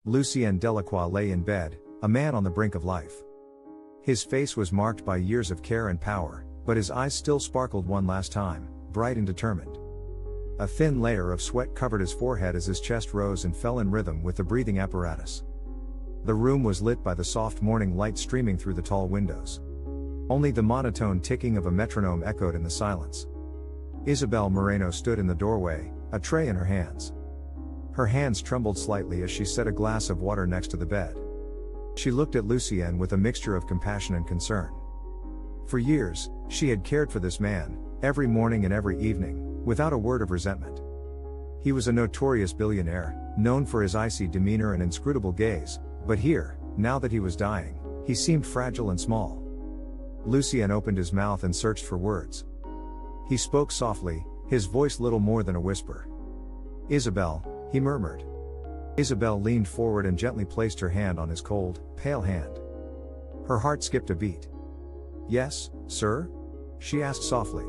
Lucien Delacroix lay in bed, a man on the brink of life. His face was marked by years of care and power, but his eyes still sparkled one last time, bright and determined. A thin layer of sweat covered his forehead as his chest rose and fell in rhythm with the breathing apparatus. The room was lit by the soft morning light streaming through the tall windows. Only the monotone ticking of a metronome echoed in the silence. Isabel Moreno stood in the doorway, a tray in her hands. Her hands trembled slightly as she set a glass of water next to the bed. She looked at Lucien with a mixture of compassion and concern. For years, she had cared for this man, every morning and every evening, without a word of resentment. He was a notorious billionaire, known for his icy demeanor and inscrutable gaze, but here, now that he was dying, he seemed fragile and small. Lucien opened his mouth and searched for words. He spoke softly, his voice little more than a whisper. "Isabel," he murmured. Isabel leaned forward and gently placed her hand on his cold, pale hand. Her heart skipped a beat. "Yes, sir?" she asked softly.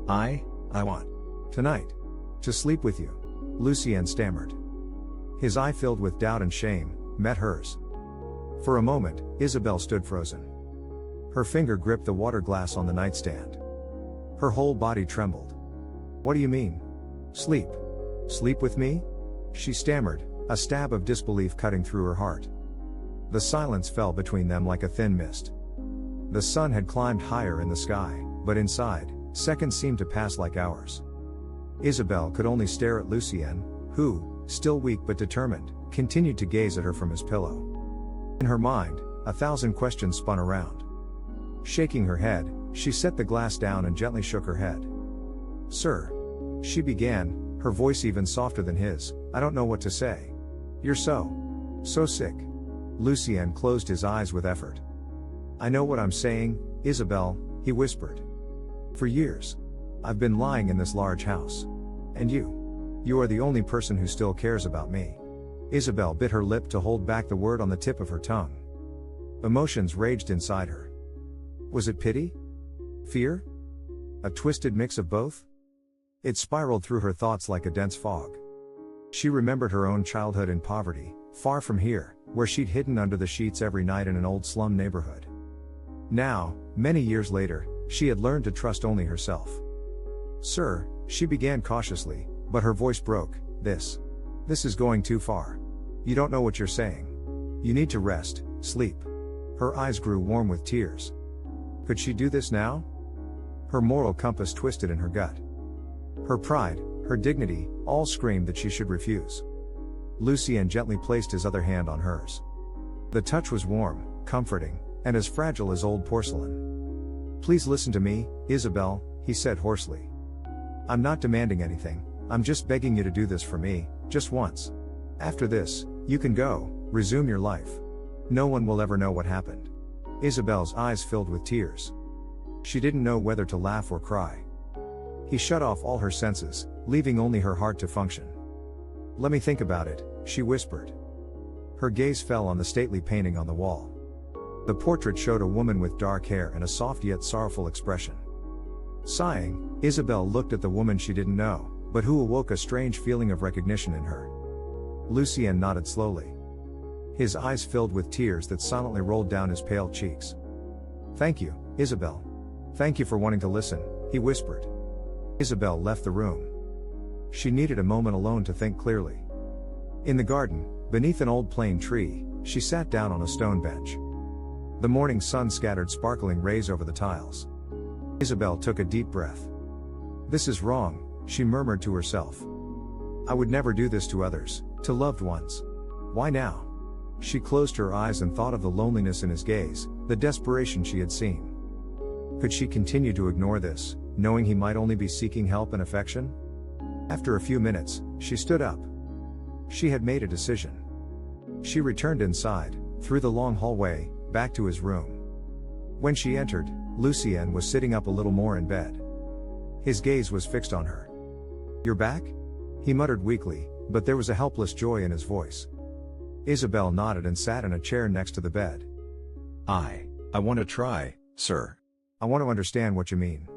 I want, tonight, to sleep with you," Lucien stammered. His eye filled with doubt and shame, met hers. For a moment, Isabel stood frozen. Her finger gripped the water glass on the nightstand. Her whole body trembled. "What do you mean? Sleep? Sleep with me?" she stammered, a stab of disbelief cutting through her heart. The silence fell between them like a thin mist. The sun had climbed higher in the sky, but inside, seconds seemed to pass like hours. Isabel could only stare at Lucien, who, still weak but determined, continued to gaze at her from his pillow. In her mind, 1,000 questions spun around. Shaking her head, she set the glass down and gently shook her head. "Sir," she began, her voice even softer than his, "I don't know what to say. You're so sick." Lucien closed his eyes with effort. "I know what I'm saying, Isabel," he whispered. "For years, I've been lying in this large house. And you are the only person who still cares about me." Isabel bit her lip to hold back the word on the tip of her tongue. Emotions raged inside her. Was it pity? Fear? A twisted mix of both? It spiraled through her thoughts like a dense fog. She remembered her own childhood in poverty, far from here, where she'd hidden under the sheets every night in an old slum neighborhood. Now, many years later, she had learned to trust only herself. "Sir," she began cautiously, but her voice broke, This is going too far. You don't know what you're saying. You need to rest, sleep." Her eyes grew warm with tears. Could she do this now? Her moral compass twisted in her gut. Her pride, her dignity, all screamed that she should refuse. Lucien gently placed his other hand on hers. The touch was warm, comforting, and as fragile as old porcelain. "Please listen to me, Isabel," he said hoarsely. "I'm not demanding anything, I'm just begging you to do this for me, just once. After this, you can go, resume your life. No one will ever know what happened." Isabel's eyes filled with tears. She didn't know whether to laugh or cry. He shut off all her senses, leaving only her heart to function. "Let me think about it," she whispered. Her gaze fell on the stately painting on the wall. The portrait showed a woman with dark hair and a soft yet sorrowful expression. Sighing, Isabel looked at the woman she didn't know, but who awoke a strange feeling of recognition in her. Lucien nodded slowly. His eyes filled with tears that silently rolled down his pale cheeks. "Thank you, Isabel. Thank you for wanting to listen," he whispered. Isabel left the room. She needed a moment alone to think clearly. In the garden, beneath an old plane tree, she sat down on a stone bench. The morning sun scattered sparkling rays over the tiles. Isabel took a deep breath. "This is wrong," she murmured to herself. "I would never do this to others, to loved ones. Why now?" She closed her eyes and thought of the loneliness in his gaze, the desperation she had seen. Could she continue to ignore this, knowing he might only be seeking help and affection? After a few minutes, she stood up. She had made a decision. She returned inside, through the long hallway, back to his room. When she entered, Lucien was sitting up a little more in bed. His gaze was fixed on her. "You're back?" he muttered weakly, but there was a helpless joy in his voice. Isabel nodded and sat in a chair next to the bed. I want to try, sir. I want to understand what you mean."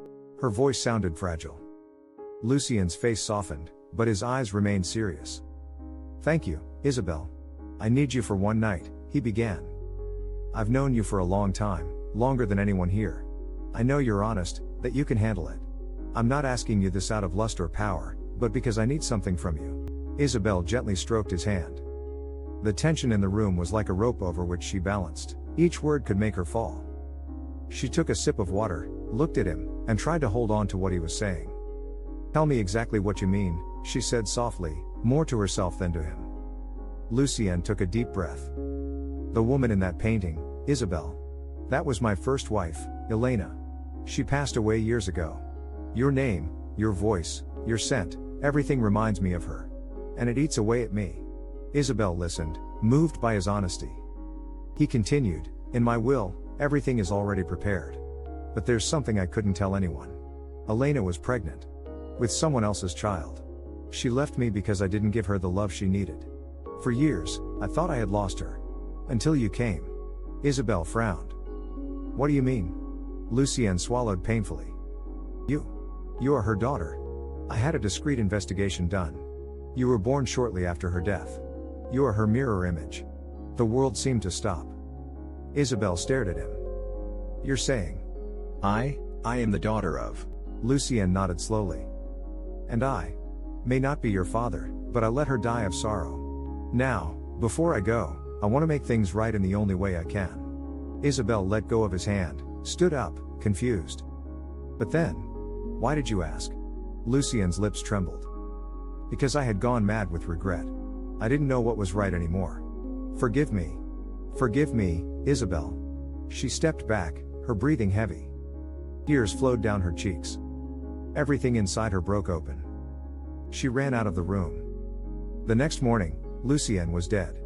Her voice sounded fragile. Lucien's face softened, but his eyes remained serious. "Thank you, Isabel. I need you for one night, he began. I've known you for a long time, longer than anyone here. I know you're honest, that you can handle it. I'm not asking you this out of lust or power, but because I need something from you. Isabel gently stroked his hand. The tension in the room was like a rope over which she balanced. Each word could make her fall. She took a sip of water, looked at him, and tried to hold on to what he was saying. Tell me exactly what you mean, she said softly, more to herself than to him. Lucien took a deep breath. The woman in that painting, Isabel. That was my first wife, Elena. She passed away years ago. Your name, your voice, your scent, everything reminds me of her. And it eats away at me. Isabel listened, moved by his honesty. He continued, in my will, everything is already prepared. But there's something I couldn't tell anyone. Elena was pregnant. With someone else's child. She left me because I didn't give her the love she needed. For years, I thought I had lost her. Until you came. Isabel frowned. What do you mean? Lucien swallowed painfully. You are her daughter. I had a discreet investigation done. You were born shortly after her death. You are her mirror image. The world seemed to stop. Isabel stared at him. You're saying? I am the daughter of. Lucien nodded slowly. And I may not be your father, but I let her die of sorrow. Now, before I go, I want to make things right in the only way I can. Isabel let go of his hand, stood up, confused. But then, why did you ask? Lucien's lips trembled. Because I had gone mad with regret. I didn't know what was right anymore. Forgive me. Forgive me, Isabel. She stepped back, her breathing heavy. Tears flowed down her cheeks. Everything inside her broke open. She ran out of the room. The next morning, Lucien was dead.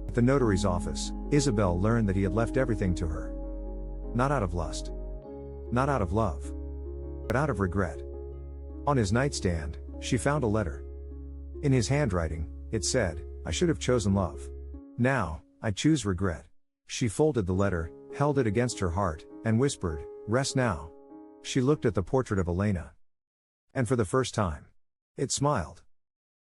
At the notary's office, Isabel learned that he had left everything to her. Not out of lust. Not out of love. But out of regret. On his nightstand, she found a letter. In his handwriting, it said, I should have chosen love. Now, I choose regret. She folded the letter, held it against her heart, and whispered, rest now. She looked at the portrait of Elena. And for the first time, it smiled.